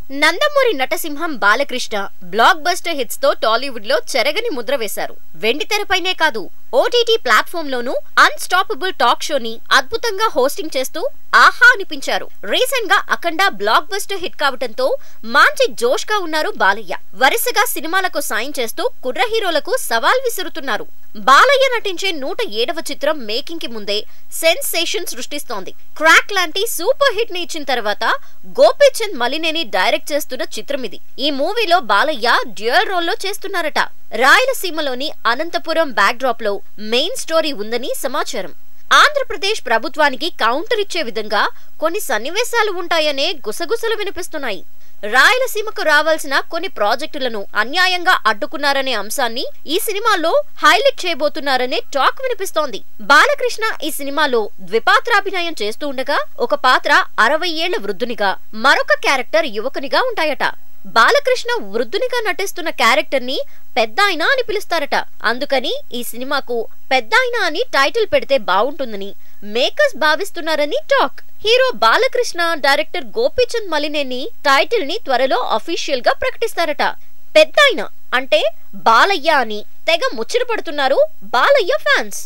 నందమూరి నటసింహం Balakrishna blockbuster hits తో టాలీవుడ్ లో చెరగని ముద్ర వేశారు. వెండితెరపైనే కాదు, ఓటీటీ ప్లాట్ఫామ్ లోనూ అన్స్టాపబుల్ టాక్ షోని అద్భుతంగా హోస్టింగ్ చేస్తూ ఆహా అనిపించారు. రీసెంట్ గా అఖండ బ్లాక్ బస్టర్ హిట్ కావడంతో మంచి జోష్ గా ఉన్నారు బాలయ్య. వరుసగా సినిమాలకు సాయం చేస్తూ కుర్ర హీరోలకు సవాల్ విసురుతున్నారు. బాలయ్య నటించే 107వ చిత్రం మేకింగ్ కి ముందే సెన్సేషన్ సృష్టిస్తోంది. క్రాక్ లాంటి సూపర్ హిట్ ని ఇచ్చిన తర్వాత గోపీచంద్ మలినేని డైరెక్ట్ చేస్తున్న చిత్రం ఇది. ఈ మూవీలో బాలయ్య డ్యూయల్ రోల్ లో చేస్తున్నారట. రాయలసీమలోని అనంతపురం బ్యాక్ డ్రాప్ లో మెయిన్ స్టోరీ ఉందని సమాచారం. ఆంధ్రప్రదేశ్ ప్రభుత్వానికి కౌంటర్ ఇచ్చే విధంగా కొన్ని సన్నివేశాలు ఉంటాయనే గుసగుసలు వినిపిస్తున్నాయి. రాయలసీమకు రావాల్సిన కొన్ని ప్రాజెక్టులను అన్యాయంగా అడ్డుకున్నారనే అంశాన్ని ఈ సినిమాలో హైలైట్ చేయబోతున్నారనే టాక్ వినిపిస్తోంది. బాలకృష్ణ ఈ సినిమాలో ద్విపాత్రాభినయం చేస్తూ ఉండగా ఒక పాత్ర 60 ఏళ్ల వృద్ధునిగా, మరొక క్యారెక్టర్ యువకునిగా ఉంటాయట. బాలకృష్ణ వృద్ధునిగా నటిస్తున్న క్యారెక్టర్ ని పెద్దాయన అని పిలుస్తారట. అందుకని ఈ సినిమాకు పెద్దాయన అని టైటిల్ పెడితే బాగుంటుందని మేకర్స్ భావిస్తున్నారని talk. Hero Balakrishna, director Gopichand Malineni title ని త్వరలో అఫీషియల్ గా ప్రకటిస్తారట. పెద్దాయన అంటే బాలయ్య అని తెగ ముచ్చట పడుతున్నారు బాలయ్య ఫ్యాన్స్.